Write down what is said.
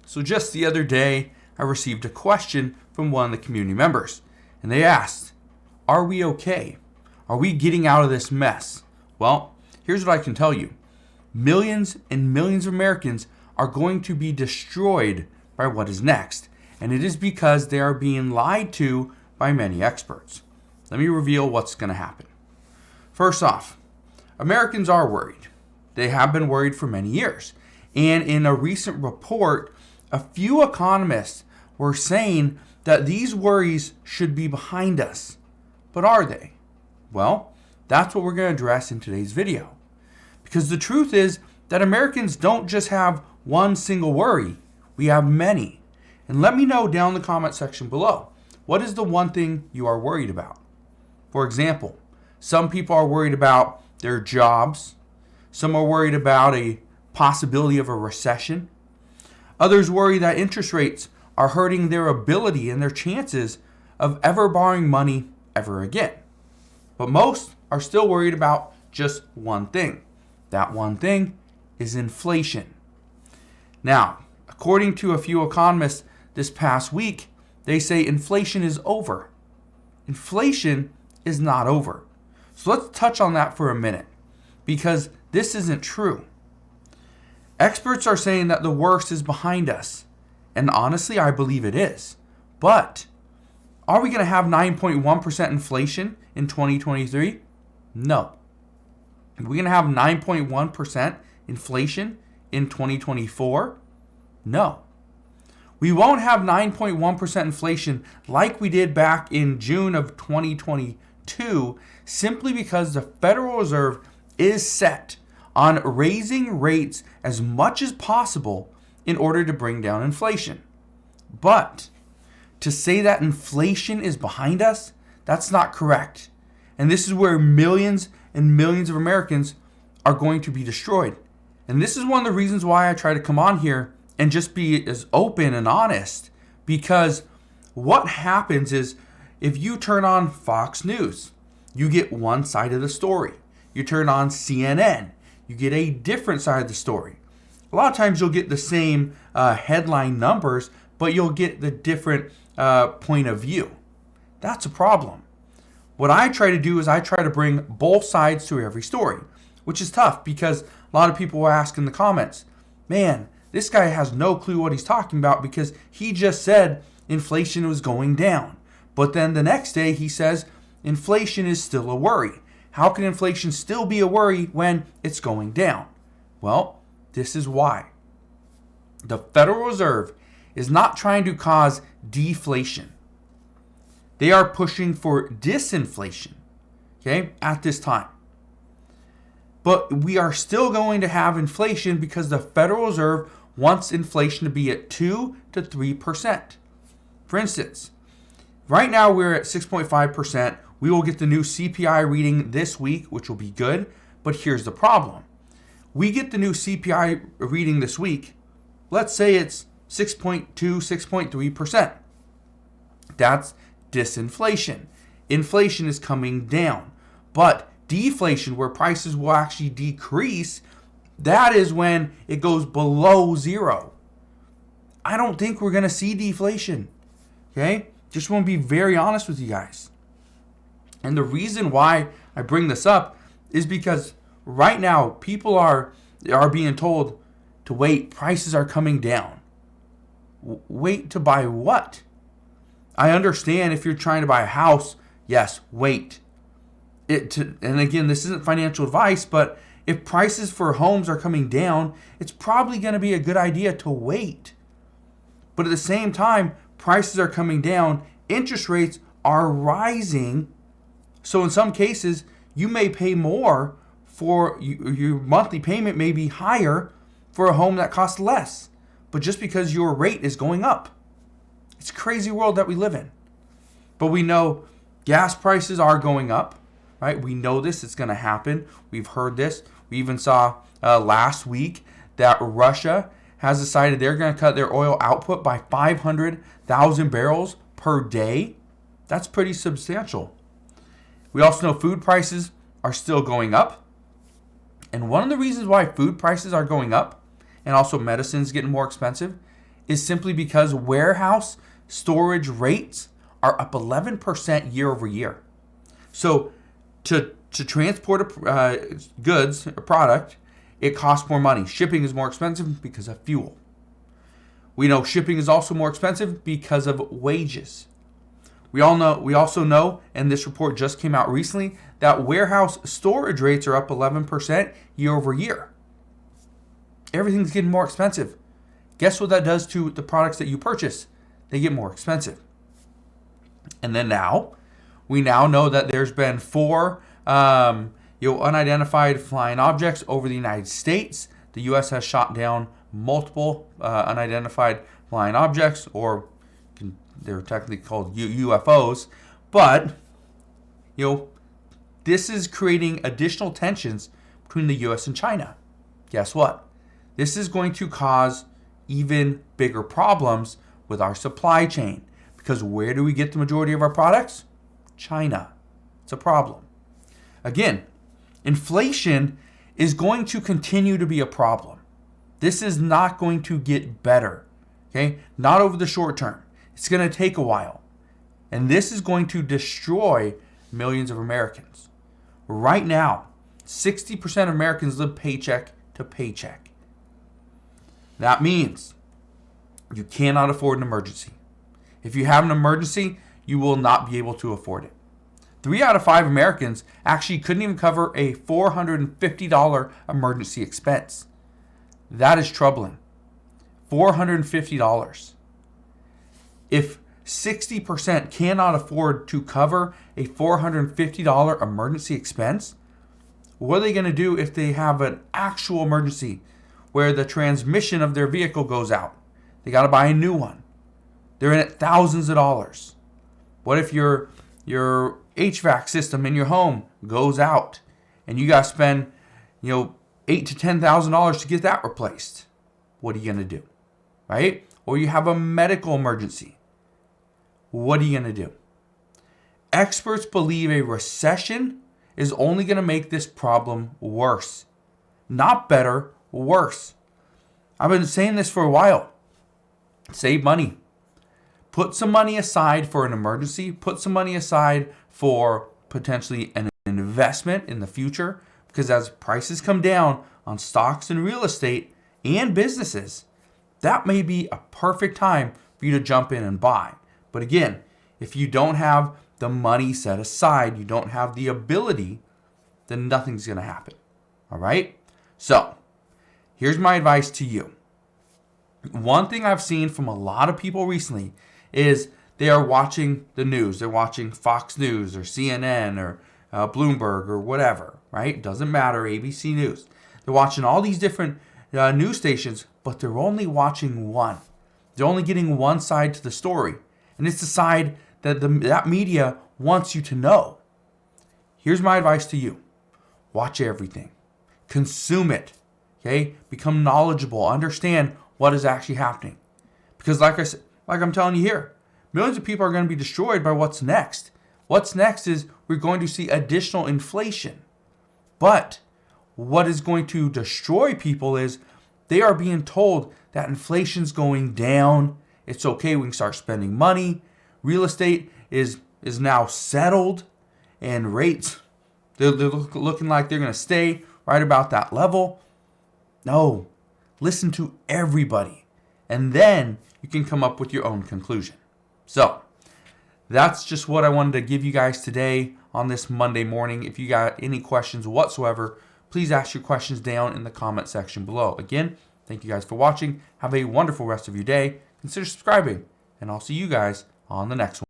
So just the other day, I received a question from one of the community members, and they asked, are we okay? Are we getting out of this mess? Well, here's what I can tell you. Millions and millions of Americans are going to be destroyed by what is next, and it is because they are being lied to by many experts. Let me reveal what's going to happen. First off, Americans are worried. They have been worried for many years. And in a recent report, a few economists were saying that these worries should be behind us. But are they? Well, that's what we're going to address in today's video. Because the truth is that Americans don't just have one single worry. We have many. And let me know down in the comment section below, what is the one thing you are worried about? For example, some people are worried about their jobs. Some are worried about a possibility of a recession. Others worry that interest rates are hurting their ability and their chances of ever borrowing money ever again. But most are still worried about just one thing. That one thing is inflation. Now, according to a few economists this past week, they say inflation is over. Inflation is not over. So let's touch on that for a minute, because this isn't true. Experts are saying that the worst is behind us. And honestly, I believe it is. But are we going to have 9.1% inflation in 2023? No. Are we going to have 9.1% inflation in 2024? No. We won't have 9.1% inflation like we did back in June of 2022, simply because the Federal Reserve is set on raising rates as much as possible in order to bring down inflation. But to say that inflation is behind us, that's not correct. And this is where millions and millions of Americans are going to be destroyed. And this is one of the reasons why I try to come on here and just be as open and honest. Because what happens is, if you turn on Fox News, you get one side of the story. You turn on CNN, you get a different side of the story. A lot of times you'll get the same headline numbers, but you'll get the different point of view. That's a problem. What I try to do is I try to bring both sides to every story, which is tough because a lot of people will ask in the comments, man, this guy has no clue what he's talking about because he just said inflation was going down. But then the next day he says inflation is still a worry. How can inflation still be a worry when it's going down? Well, this is why. The Federal Reserve is not trying to cause deflation. They are pushing for disinflation, okay, at this time. But we are still going to have inflation because the Federal Reserve wants inflation to be at 2 to 3%. For instance, right now we're at 6.5%. We will get the new CPI reading this week, which will be good. But here's the problem. We get the new CPI reading this week. Let's say it's 6.2, 6.3%. That's disinflation. Inflation is coming down. But deflation, where prices will actually decrease, that is when it goes below zero. I don't think we're going to see deflation. Okay? Just want to be very honest with you guys. And the reason why I bring this up is because right now people are being told to wait. Prices are coming down. Wait to buy what? I understand if you're trying to buy a house, yes, wait. And again, this isn't financial advice, but if prices for homes are coming down, it's probably going to be a good idea to wait. But at the same time, prices are coming down, interest rates are rising. So in some cases, you may pay more for your monthly payment may be higher for a home that costs less, but just because your rate is going up. It's a crazy world that we live in. But we know gas prices are going up, right? We know this, it's going to happen. We've heard this. We even saw last week that Russia has decided they're going to cut their oil output by 500,000 barrels per day. That's pretty substantial. We also know food prices are still going up. And one of the reasons why food prices are going up and also medicine's getting more expensive is simply because warehouse storage rates are up 11% year over year. So to transport goods, a product, it costs more money. Shipping is more expensive because of fuel. We know shipping is also more expensive because of wages. We also know, and this report just came out recently, that warehouse storage rates are up 11% year over year. Everything's getting more expensive. Guess what that does to the products that you purchase? They get more expensive. And then we now know that there's been 4 unidentified flying objects over the United States. The U.S. has shot down multiple unidentified flying objects, or they're technically called UFOs. But this is creating additional tensions between the U.S. and China. Guess what? This is going to cause even bigger problems with our supply chain, because where do we get the majority of our products? China. It's a problem. Again, inflation is going to continue to be a problem. This is not going to get better, okay? Not over the short term. It's going to take a while. And this is going to destroy millions of Americans. Right now, 60% of Americans live paycheck to paycheck. That means you cannot afford an emergency. If you have an emergency, you will not be able to afford it. 3 out of 5 Americans actually couldn't even cover a $450 emergency expense. That is troubling. $450. If 60% cannot afford to cover a $450 emergency expense, what are they going to do if they have an actual emergency where the transmission of their vehicle goes out? They got to buy a new one. They're in it thousands of dollars. What if your HVAC system in your home goes out and you got to spend, $8,000 to $10,000 to get that replaced? What are you going to do? Right? Or you have a medical emergency. What are you going to do? Experts believe a recession is only going to make this problem worse. Not better, worse. I've been saying this for a while. Save money. Put some money aside for an emergency. Put some money aside for potentially an investment in the future. Because as prices come down on stocks and real estate and businesses, that may be a perfect time for you to jump in and buy. But again, if you don't have the money set aside, you don't have the ability, then nothing's going to happen. All right? So, here's my advice to you. One thing I've seen from a lot of people recently is they are watching the news. They're watching Fox News or CNN or Bloomberg or whatever, right? Doesn't matter, ABC News. They're watching all these different news stations, but they're only watching one. They're only getting one side to the story. And it's the side that that media wants you to know. Here's my advice to you. Watch everything. Consume it. Okay? Become knowledgeable. Understand what is actually happening. Because like I'm telling you here, millions of people are going to be destroyed by what's next. What's next is we're going to see additional inflation. But what is going to destroy people is they are being told that inflation's going down. It's okay, we can start spending money. Real estate is now settled, and rates, they're looking like they're going to stay right about that level. No, listen to everybody, and then you can come up with your own conclusion. So, that's just what I wanted to give you guys today on this Monday morning. If you got any questions whatsoever, please ask your questions down in the comment section below. Again, thank you guys for watching. Have a wonderful rest of your day. Consider subscribing, and I'll see you guys on the next one.